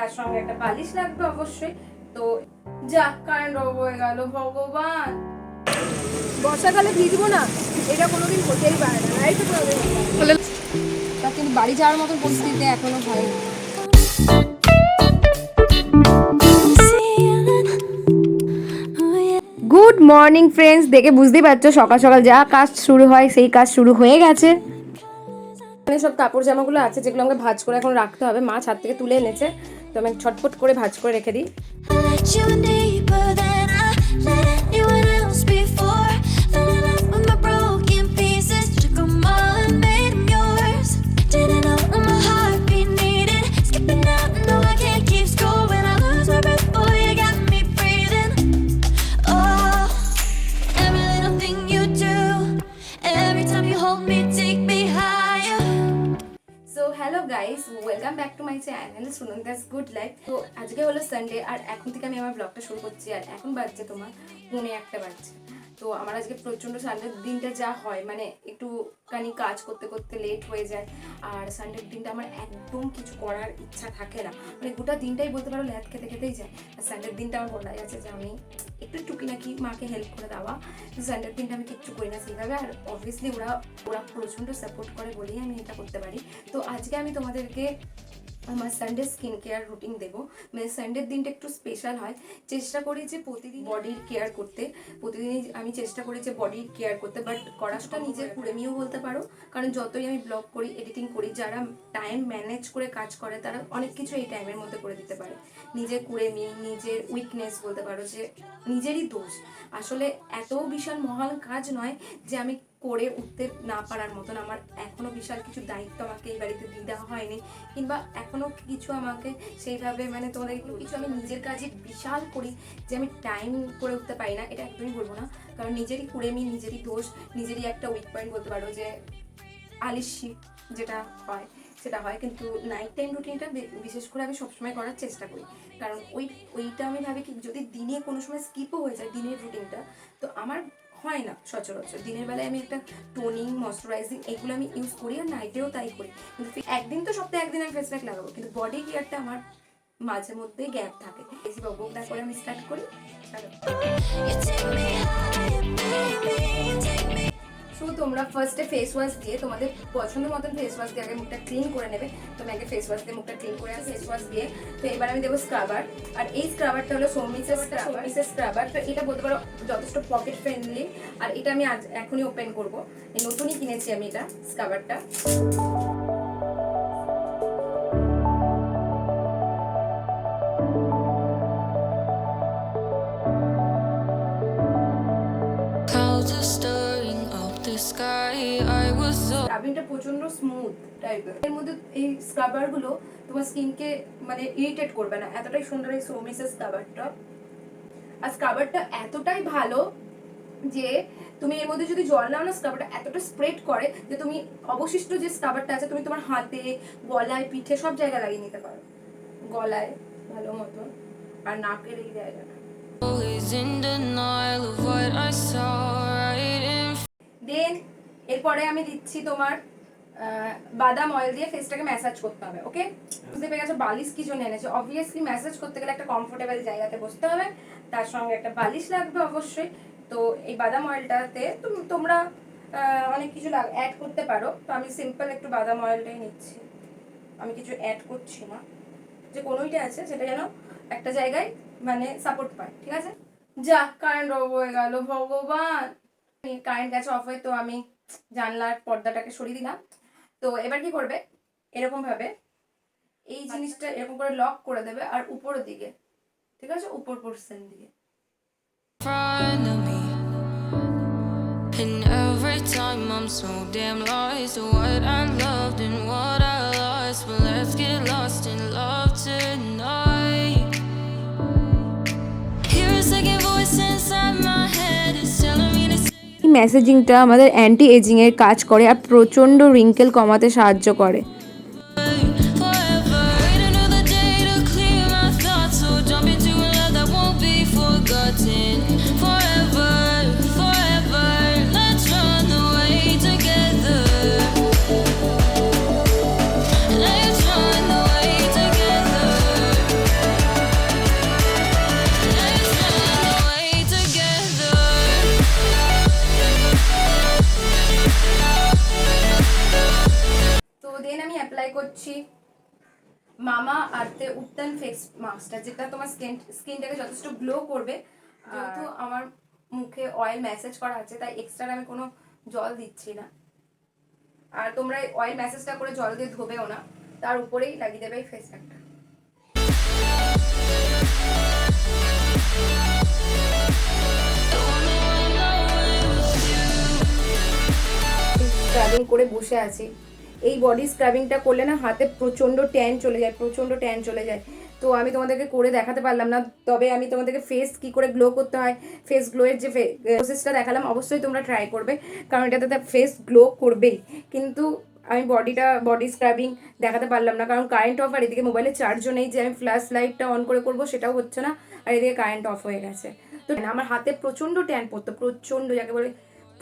তার সঙ্গে একটা বালিশ লাগবে অবশ্যই। তো যা কারেন্ট অফ হয়ে গেল, ভগবান। বর্ষাকালে ভিজবো না এটা কোনোদিন হতেই পারে না, রাইট? তা কিন্তু বাড়ি যাওয়ার মতন পরিস্থিতি এখনো হয়নি। গুড মর্নিং ফ্রেন্ডস, দেখে বুঝতেই পারছো সকাল সকাল যা কাজ শুরু হয় সেই কাজ শুরু হয়ে গেছে। এখানে সব কাপড় জামাগুলো আছে যেগুলো আমাকে ভাঁজ করে এখন রাখতে হবে। মা ছাদ থেকে তুলে এনেছে, তো আমি ছটফট করে ভাঁজ করে রেখে দিই। Hello guys, welcome back to my channel Sunanda's Good Life. তো আজকে হলো সানডে আর এখন থেকে আমি আমার ব্লগটা শুরু করছি। আর এখন বাজছে তোমার 1:45 বাজছে। তো আমার আজকে প্রচণ্ড সানডের দিনটা যা হয় মানে একটুখানি কাজ করতে করতে লেট হয়ে যায়। আর সানডের দিনটা আমার একদম কিছু করার ইচ্ছা থাকে না, মানে গোটা দিনটাই বলতে পারো ল্যাদ খেতে খেতেই যায়। আর সানডের দিনটা আমার বলাই আছে যে আমি একটু টুকিনাকি মাকে হেল্প করে দেওয়া, কিন্তু সানডের দিনটা আমি কিচ্ছু করি না সেইভাবে। আর অবভিয়াসলি ওরা প্রচণ্ড সাপোর্ট করে বলেই আমি এটা করতে পারি। তো আজকে আমি তোমাদেরকে আমার সানডে স্কিন কেয়ার রুটিন দেবো। মানে সানডের দিনটা একটু স্পেশাল হয়, চেষ্টা করি যে প্রতিদিন বডির কেয়ার করতে। প্রতিদিনই আমি চেষ্টা করি যে বডির কেয়ার করতে, বাট করাটা নিজের কুড়েমিও বলতে পারো। কারণ যতই আমি ব্লগ করি, এডিটিং করি, যারা টাইম ম্যানেজ করে কাজ করে তারা অনেক কিছু এই টাইমের মধ্যে করে দিতে পারে। নিজের কুড়েমি, নিজের উইকনেস বলতে পারো, যে নিজেরই দোষ। আসলে এত বিশাল মহান কাজ নয় যে আমি করে উঠতে না পারার মতন। আমার এখনো বিশাল কিছু দায়িত্ব আমাকে এই বাড়িতে দিয়ে দেওয়া হয়নি, কিংবা এখনো কিছু আমাকে সেইভাবে মানে তোমাদের কিছু আমি নিজের কাজে বিশাল করি যে আমি টাইম করে উঠতে পারি না, এটা একদমই বলবো না। কারণ নিজেরই কুড়েমি, নিজেরই দোষ, নিজেরই একটা উইক পয়েন্ট বলতে পারো, যে আলিশি যেটা হয় সেটা হয়। কিন্তু নাইট টাইম রুটিনটা বিশেষ করে আমি সবসময় করার চেষ্টা করি। কারণ ওইটা আমি ভাবি কি যদি দিনে কোনো সময় স্কিপও হয়ে যায় দিনের রুটিনটা, তো আমার হয় না সচরাচর। দিনের বেলায় আমি একটা টোনিং, ময়শ্চারাইজিং এগুলো আমি ইউজ করি, আর নাইটেও তাই করি। কিন্তু একদিন তো সপ্তাহে একদিন আমি ফেস প্যাক লাগাবো, কিন্তু বডি কেয়ারটা আমার মাঝে মধ্যে গ্যাপ থাকে। বেশি বকবক করে আমি স্টার্ট করি। সো তোমরা ফার্স্টে ফেস ওয়াশ দিয়ে তোমাদের পছন্দ মতন ফেস ওয়াশ দিয়ে আগে মুখটা ক্লিন করে নেবে। তো আমি আগে ফেস ওয়াশ দিয়ে মুখটা ক্লিন করে ফেস ওয়াশ দিয়ে তো এবার আমি দেবো স্ক্রাবার। আর এই স্ক্রাবারটা হলো সৌমিসের স্ক্রাবার। তো এটা বলতে পারো যথেষ্ট পকেট ফ্রেন্ডলি। আর এটা আমি এখনই ওপেন করবো, এই নতুনই কিনেছি আমি এটা স্ক্রাবারটা। স্ক্রাবিংটা প্রচন্ড স্মুথ টাইপের। এর মধ্যে এই স্ক্রাবারগুলো তোমার স্কিনকে মানে ইরিটেট করবে না, এতটাই সুন্দর এই সৌমিসের স্ক্রাবারটা। আর স্ক্রাবারটা এতটাই ভালো যে তুমি এর মধ্যে যদি জল নাও না, স্ক্রাবারটা এতটা স্প্রেড করে যে তুমি অবশিষ্ট যে স্ক্রাবারটা আছে তুমি তোমার হাতে, গলায়, পিঠে সব জায়গায় লাগিয়ে নিতে পারো। গলায় ভালো মতন, আর নাকের এই জায়গাটা। দেন এরপরে আমি দিচ্ছি তোমার বাদাম অয়েল দিয়ে ফেসটাকে ম্যাসাজ করতে হবে। ওকে, বুঝতে পেরে গেছো বালিশ কি জন্য এনেছে? অবভিয়াসলি ম্যাসাজ করতে গেলে একটা কমফোর্টেবল জায়গাতে বসতে হবে, তার সঙ্গে একটা বালিশ লাগবে অবশ্যই। তো এই বাদাম অয়েলটাতে তোমরা অনেক কিছু অ্যাড করতে পারো। তো আমি সিম্পল একটু বাদাম অয়েলটাই নিচ্ছি, আমি কিছু অ্যাড করছি না। যে কোনোইটা আছে সেটা যেন একটা জায়গায় মানে সাপোর্ট পায়, ঠিক আছে? যা কারেন্ট অফ হয়ে গেল, ভগবান। কারেন্ট গেছে অফ হয়ে, তো আমি জানলার পর্দাটাকে সরিয়ে দিলাম। তো এবার কি করবে, এরকম ভাবে এই জিনিসটা এরকম করে লক করে দেবে, আর উপরের দিকে, ঠিক আছে, উপর পোরশন দিকে। And every time I'm so damn lost to what I loved and what I lost, but let's get lost in love tonight. Hear a second voice inside my head, it's telling me to say এই মেসেজিংটা আমাদের anti ageing এর কাজ করে আর প্রচন্ড wrinkle কমাতে সাহায্য করে। মামা আর্থে উত্তান ফেস মাস্কটা, যেটা তোমার স্কিনটাকে যথেষ্ট গ্লো করবে। যেহেতু আমার মুখে অয়েল ম্যাসেজ করা আছে তাই এক্সট্রা আমি কোনো জল দিচ্ছি না। আর তোমরা অয়েল ম্যাসেজটা করে জল দিয়ে ধোবেও না, তার উপরেই লাগিয়ে দেবে এই ফেস প্যাকটা। স্ক্রাবিং করে বসে আছি। এই বডি স্ক্রাবিংটা করলে না হাতে প্রচণ্ড ট্যান চলে যায়। তো আমি তোমাদেরকে করে দেখাতে পারলাম না, তবে আমি তোমাদেরকে ফেস কি করে গ্লো করতে হয়, ফেস গ্লোয়ের যে প্রসেসটা দেখালাম, অবশ্যই তোমরা ট্রাই করবে, কারণ এটাতে ফেস গ্লো করবেই। কিন্তু আমি বডি স্ক্রাবিং দেখাতে পারলাম না, কারণ কারেন্ট অফ, আর এদিকে মোবাইলে চার্জও নেই যে আমি ফ্ল্যাশ লাইটটা অন করে করবো, সেটাও হচ্ছে না, আর এদিকে কারেন্ট অফ হয়ে গেছে। তো আমার হাতে প্রচণ্ড ট্যান পড়তো, যাকে বলে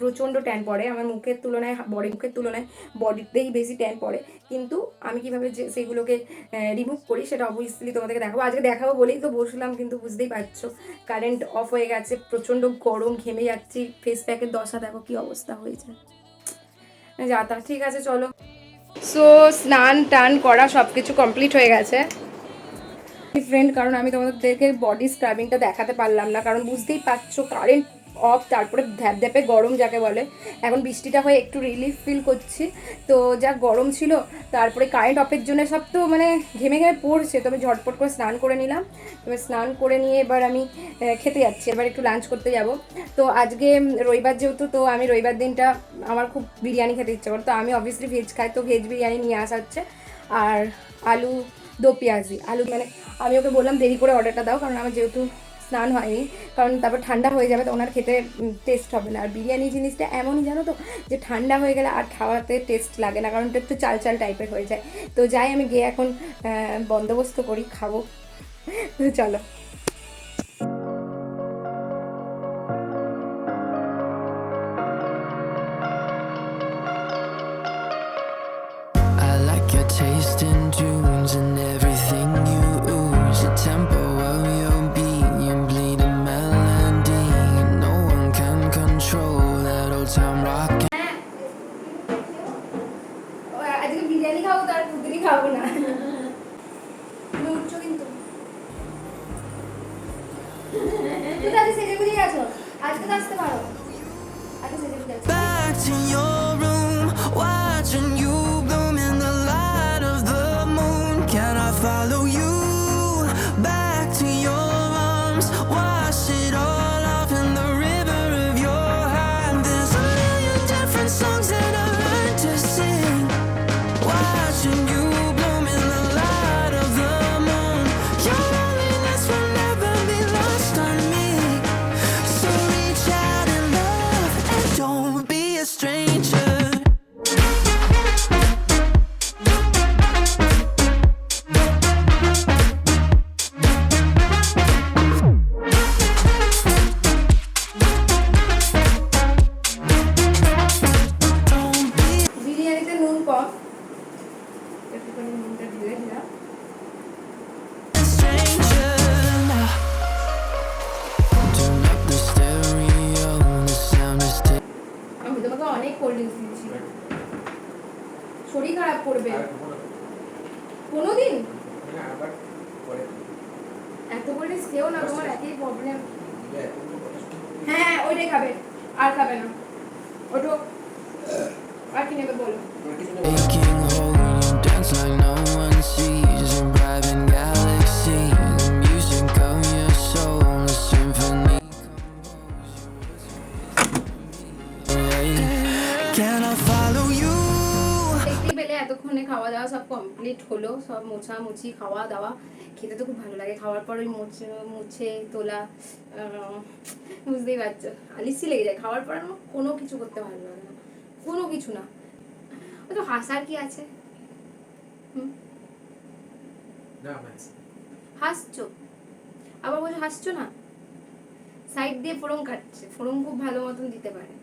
প্রচণ্ড ট্যান পড়ে। আমার মুখের তুলনায় বডিতেই বেশি ট্যান পড়ে। কিন্তু আমি কীভাবে যে সেগুলোকে রিমুভ করি সেটা অবভিয়াসলি তোমাদেরকে দেখাবো। আজকে দেখাবো বলেই তো বসলাম, কিন্তু বুঝতেই পারছো কারেন্ট অফ হয়ে গেছে, প্রচণ্ড গরম, ঘেমে যাচ্ছি, ফেস প্যাকের দশা দেখো কী অবস্থা হয়েছে। যাতা ঠিক আছে, চলো। সো স্নান টান করা সব কিছু কমপ্লিট হয়ে গেছে ফ্রেন্ড, কারণ আমি তোমাদেরকে বডি স্ক্রাবিংটা দেখাতে পারলাম না, কারণ বুঝতেই পারছো কারেন্ট অফ, তারপরে ধ্যাপধ্যাপে গরম যাকে বলে। এখন বৃষ্টিটা হয়ে একটু রিলিফ ফিল করছি, তো যা গরম ছিল, তারপরে কারেন্ট অফের জন্য সব তো মানে ঘেমে পড়ছে। তবে ঝটপট করে স্নান করে নিলাম। এবার স্নান করে নিয়ে এবার আমি খেতে যাচ্ছি, এবার একটু লাঞ্চ করতে যাব। তো আজকে রবিবার যেহেতু, তো আমি রবিবার দিনটা আমার খুব বিরিয়ানি খেতে ইচ্ছে করে, তো আমি অবভিয়াসলি ভেজ খাই, তো ভেজ বিরিয়ানি নিয়ে আসা হচ্ছে। আর আলু দো পেঁয়াজি, মানে আমি ওকে বললাম দেরি করে অর্ডারটা দাও, কারণ আমার যেহেতু স্নান হয়নি, কারণ তারপর ঠান্ডা হয়ে যাবে, তো ওনার খেতে টেস্ট হবে না। আর বিরিয়ানি জিনিসটা এমনই জানো তো, যে ঠান্ডা হয়ে গেলে আর খাওয়াতে টেস্ট লাগে না, কারণ এটা একটু চাল টাইপের হয়ে যায়। তো যাই আমি গিয়ে এখন বন্দোবস্ত করি, খাবো। চলো। Taste in tunes and everything you ooze, the tempo of your beat, you bleed a melody, no one can control that old time rock. আজকে বিরিয়ানি খাবো, তার দুদিনই খাবো না। উঠছো কিন্তু তুমি আজকে সেজে গুজে গেছো, আজকে তো আসতে পারো, আজকে সেজে গুজে গেছো। Back to your room, watching you bloom in the light of the moon. Can I follow you back to your arms? Wash it all off in the river of your heart. There's a million different songs that I learned to sing. Watching you bloom in the light of the moon. Your loneliness will never be lost on me. So reach out and love, and don't be a stranger. বিরিয়ানিতে নুন কম, একটুখানি নুনটা ঢেলে দিলাম। Stranger now. Turn up the stereo, the sound is আমি তোমাকে অনেক cold drinks দিয়েছি, শরীর খারাপ করবে কোনোদিন। এত কোল্ড ড্রিঙ্কস খেও না, তোমার একই প্রবলেম। হ্যাঁ ওইটাই খাবে, আর খাবে না। ওঠো, আর কি নেবে বলো। aching hole. You dance like no one sees, a driving galaxy. The music of your soul, a symphony. Can I follow you? দেখতে পেলে এতক্ষণে খাওয়া দাওয়া সব কমপ্লিট হলো, সব মোছামুছি, খাওয়া দাওয়া। খেতে তো খুব ভালো লাগে, খাওয়ার পর ওই মুছে তোলা, বুঝতেই পারছো আলিসি লেগে যায়। খাওয়ার পর আমার কোনো কিছু করতে ভালো লাগে না, কোনো কিছু না। ও তো হাসার কি আছে? হাসছো, আবার বলছো হাসছো না। সাইড দিয়ে ফোড়ন কাটছে, ফোড়ন খুব ভালো মতন দিতে পারে।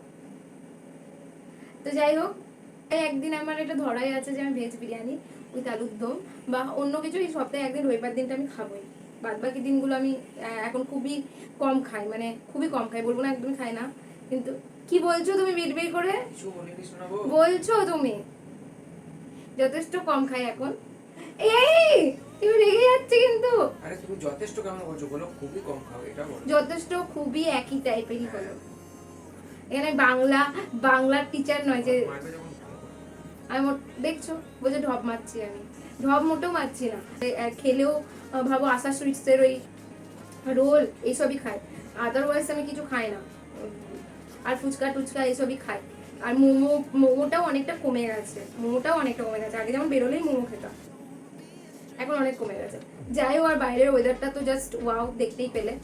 তো যাই হোক, একদিন আমার এটা ধরাই আছে যে আমি ভেজ বিরিয়ানি উইথ আলুর দম বা অন্য কিছু এই সপ্তাহে একদিন রবিবার দিনটা আমি খাবোই। বাদ বাকি দিনগুলো আমি এখন খুবই কম খাই, মানে খুবই কম খাই, বলবো না একদমই খাই না। কিন্তু কি বলছো তুমি বিড়বিড় করে বলছো, তুমি যথেষ্ট কম খাই এখন। এই তুমি রেগে যাচ্ছে কিন্তু। আরে তুমি যথেষ্ট কেমন বলছো বলো, খুবই কম খাও এটা বলো। যথেষ্ট খুবই একই টাইপেরই হলো। এখানে বাংলার টিচার নয় যে মারবে যখন ভালো করে। আমি দেখছো বলছে ঢপ মারছি, আমি ঢপ মোটেও মারছি না। খেলেও ভাবো আশা সুইটসের ওই রোল এইসবই খাই, আদারওয়াইজ আমি কিছু খাই না। আর ফুচকা টুচকা এইসবই খাই। আর মোমোটাও অনেকটা কমে গেছে, আগে যেমন বেরোলেই মোমো খেতাম, এখন অনেক কমে গেছে। যাই হোক, আর বাইরের ওয়েদারটা তো জাস্ট ওয়াও, দেখতেই পেলে।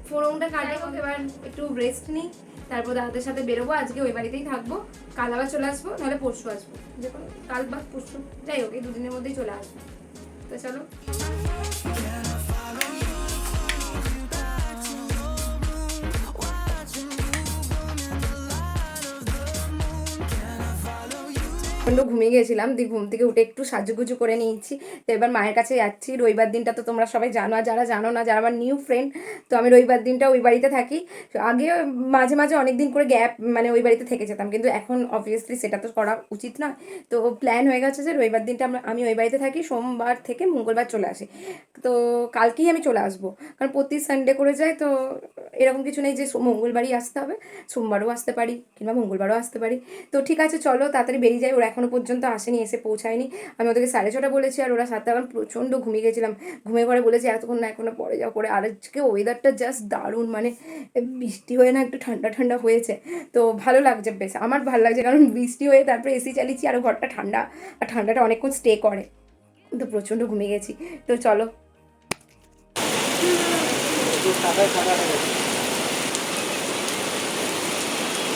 ফোরমটা কাটে হোক, এবার একটু রেস্ট নিই, তারপর দাদাদের সাথে বেরোবো। আজকে ওই বাড়িতেই থাকবো, কাল আবার চলে আসবো, নাহলে পরশু আসবো, যে কোনো কাল বা পরশু, যাই হোক এই দুদিনের মধ্যেই চলে আসবো। তো চলো। ঘুমিয়ে গেছিলাম, দিয়ে ঘুম থেকে উঠে একটু সাজুগুজু করে নিয়েছি। তো এবার মায়ের কাছে যাচ্ছি। রবিবার দিনটা তো তোমরা সবাই জানো, আর যারা জানো না, যারা আমার নিউ ফ্রেন্ড, তো আমি রবিবার দিনটা ওই বাড়িতে থাকি। আগে মাঝে মাঝে অনেক দিন করে গ্যাপ মানে ওই বাড়িতে থেকে যেতাম, কিন্তু এখন অবভিয়াসলি সেটা তো করা উচিত না। তো প্ল্যান হয়ে গেছে যে রবিবার দিনটা আমি ওই বাড়িতে থাকি, সোমবার থেকে মঙ্গলবার চলে আসি। তো কালকেই আমি চলে আসবো, কারণ প্রতি সানডে করে যাই। তো এরকম কিছু নেই যে মঙ্গলবারই আসতে হবে, সোমবারও আসতে পারি কিংবা মঙ্গলবারও আসতে পারি। তো ঠিক আছে, চলো তাড়াতাড়ি বেরিয়ে যাই। ওরা এখনো পর্যন্ত আসেনি, এসে পৌঁছায়নি। আমি ওদেরকে 6:30 বলেছি, আর ওরা 7টা। এখন প্রচণ্ড ঘুমিয়ে গেছিলাম, ঘুমিয়ে পরে বলেছি এতক্ষণ না, এখনো পরে যাও করে। আর আজকে ওয়েদারটা জাস্ট দারুণ, মানে বৃষ্টি হয়ে না একটু ঠান্ডা ঠান্ডা হয়েছে, তো ভালো লাগছে বেশ। আমার ভালো লাগছে, কারণ বৃষ্টি হয়ে তারপরে এসি চালিয়েছি, আরও ঘরটা ঠান্ডা, আর ঠান্ডাটা অনেকক্ষণ স্টে করে। তো প্রচণ্ড ঘুমিয়ে গেছি। তো চলো।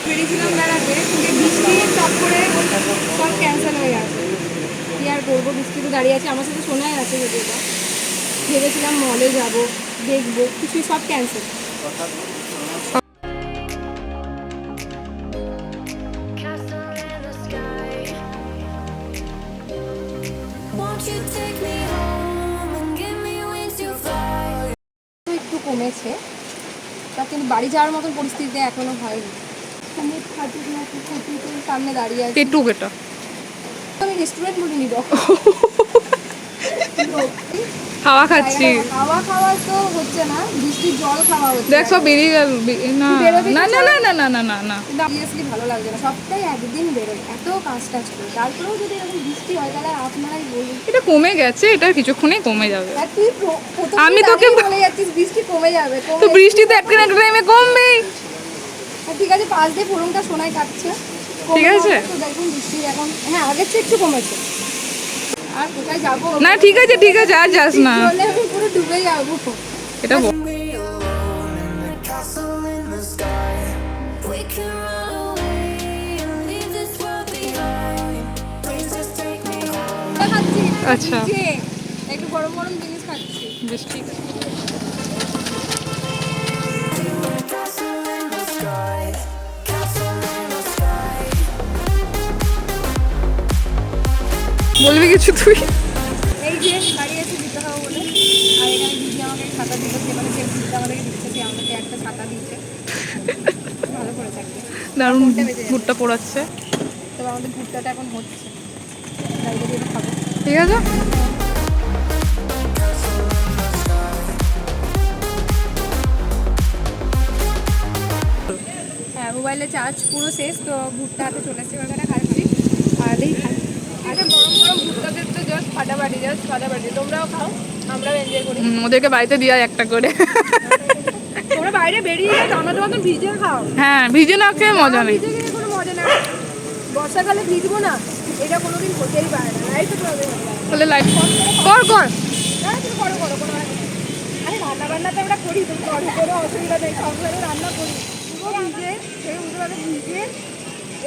বেরিয়েছিলাম বেড়াতে, বৃষ্টির টপ করে সব ক্যান্সেল হয়ে গেছে। কি আর করবো, বৃষ্টি তো দাঁড়িয়ে আছে, আমার সাথে শোনাই আছে। যদি এটা ভেবেছিলাম মলে যাবো, দেখবো, কিছুই সব ক্যান্সেল। একটু কমেছে, তা কিন্তু বাড়ি যাওয়ার মতন পরিস্থিতি এখনো হয়নি। আমি সামনে দাঁড়িয়ে আছি, আমি রেস্টুরেন্ট বলিনি, হাওয়া খাচ্ছি। হাওয়া খাওয়া তো হচ্ছে না, বৃষ্টির জল খাওয়া হচ্ছে। দেখ সব বেরিয়ে গেল। না না না না না না না না, সিরিয়াসলি ভালো লাগছে না। সপ্তাহে একদিন বেরোয়, এত কাজ টাজ করে, তারপরেও যদি এরকম বৃষ্টি হয় তাহলে আপনারাই বলুন। এটা কমে গেছে, এটা কিছুক্ষণেই কমে যাবে। আর তুই আমি তোকে বলে যাচ্ছিস বৃষ্টি কমে যাবে, তো বৃষ্টি তো একটা টাইমে কমবেই। ঠিক আছে, 5 দিয়ে ফোরনটা সোনায় কাটছে, ঠিক আছে। তো দেখুন বৃষ্টি এখন আগের চেয়ে একটু কমেছে। আর কোথায় যাবো না ঠিক আছে আর যাস না, বলে আমি পুরো ডুবে যাবো। এটা We alone in the castle in the sky. We can run away and leave this world behind. Please just take me home. খাচ্ছি আচ্ছা একটু গরম গরম জিনিস খাচ্ছি। বেশ ঠিক আছে। Castle in the sky. Castle in the sky. বলবি কিছু তুই? এই যে বাড়ি এসে দিতে হবে বলে, আর এখানে দিদি আমাকে ছাতা দিতে, মানে যে দিদিটা আমাদেরকে দিচ্ছে, সে আমাকে একটা ছাতা দিচ্ছে, ভালো করে থাকবে। দারুণ ভুট্টা পোড়াচ্ছে। তো আমাদের ভুট্টাটা এখন হচ্ছে, গাড়িটা দিয়ে খাবো। ঠিক আছে। হ্যাঁ, মোবাইলে চার্জ পুরো শেষ, তো ভুট্টা হাতে চলে এসেছে, ওখানে খাচ্ছি। আর দেখি খাই। আচ্ছা, গরম গরম ভুট্টাদের তো জাস্ট ফাটাফাটি। তোমরাও খাও, আমরাও এনজয় করি। ওদেরকে বাড়িতে দিয়ে একটা করে। তোমরা বাইরে বেরিয়ে যাও, আমাদের মতন ভিজে খাও। হ্যাঁ, ভিজে না খেয়ে মজা নেই। ভিজে গেলে কোনো মজা নেই। বর্ষাকালে ভিজবো না, এটা কোনোদিন হতেই পারে না। লাইট তো প্রবলেম হবে। তাহলে লাইট কর। না, তুমি করো কোনো। আরে রান্না বান্না তো আমরা করি, তুমি করো, কোনো অসুবিধা নেই। সংসারে রান্না করি, পুরো ভিজে, সেই উল্টোভাবে ভিজে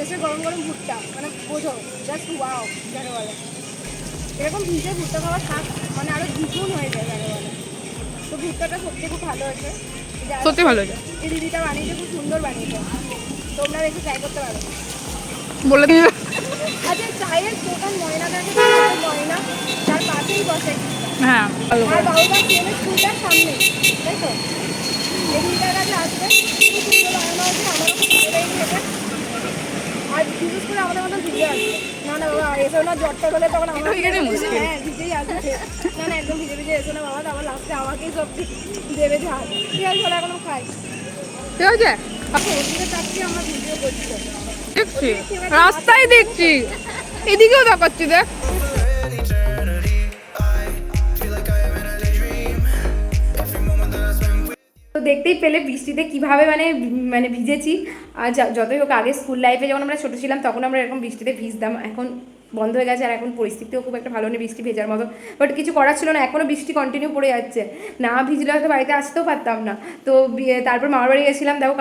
এসে গরম গরম ভুট্টা, মানে বোঝো জাস্ট ওয়াও যাকে বলে। এরকম ভিজে ভুট্টা খাওয়া থাক, মানে আরো দ্বিগুণ হয়ে যায় যাকে বলে। তো ভুট্টাটা সত্যি খুব ভালো হয়েছে, সত্যি ভালো হয়েছে। এই দিদিটা বানিয়েছে, খুব সুন্দর বানিয়েছে, তোমরা দেখে ট্রাই করতে পারো। বলে দিই। আচ্ছা, চায়ের দোকান ময়নাটাকে ময়না, তার পাশেই বসে হ্যাঁ, ভালো। আর বাবুটা ট্রেনের স্কুলটার সামনে, তাই তো? এই দিদিটার কাছে আসবে, খুব সুন্দর বানানো হয়েছে, আমারও খুব ভালো লেগেছে। আর বিশেষ করে আমাদের মতন ভিডিও আসবে, না না বাবা এসো না, জ্বরটা হলে তখন আমার এটা এখানে মুশকিল। হ্যাঁ ভিজেই আসবে। না না একদম ভিজে ভিজে এসো না বাবা, তারপর লাস্টে আমাকেই সব দেবে ঝাল। ঠিক আছে চলো এখন খাই। ঠিক আছে ওদিকে তাকিয়ে আমরা ভিডিও করছি। দেখছি রাস্তায় দেখছি, এদিকেও দেখাচ্ছি দেখ। তো দেখতেই পেলে বৃষ্টিতে কিভাবে মানে ভিজেছি। আর যতই হোক আগে স্কুল লাইফে যখন আমরা ছোটো ছিলাম তখন আমরা এরকম বৃষ্টিতে ভিজতাম, এখন বন্ধ হয়ে গেছে আর এখন পরিস্থিতিও খুব একটা ভালো নেই বৃষ্টি ভেজার মতো। বাট কিছু করার ছিল না, এখনও বৃষ্টি কন্টিনিউ পড়ে যাচ্ছে, না ভিজলে হয়তো বাড়িতে আসতেও পারতাম না। তো তারপর মামার বাড়ি গেছিলাম, দেখো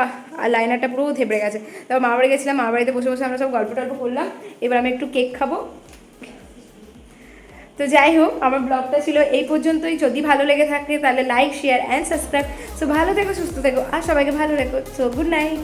লাইনারটা পুরো থেপড়ে গেছে। তারপর মামার বাড়ি গেছিলাম, মামার বাড়িতে বসে বসে আমরা সব গল্প টল্প করলাম। এবার আমি একটু কেক খাবো। তো যাই হোক আমার ব্লগটা ছিল এই পর্যন্তই। যদি ভালো লেগে থাকে তাহলে like share and subscribe. So ভালো থেকো, সুস্থ থেকো আর সবাইকে ভালো রেখো। So good night.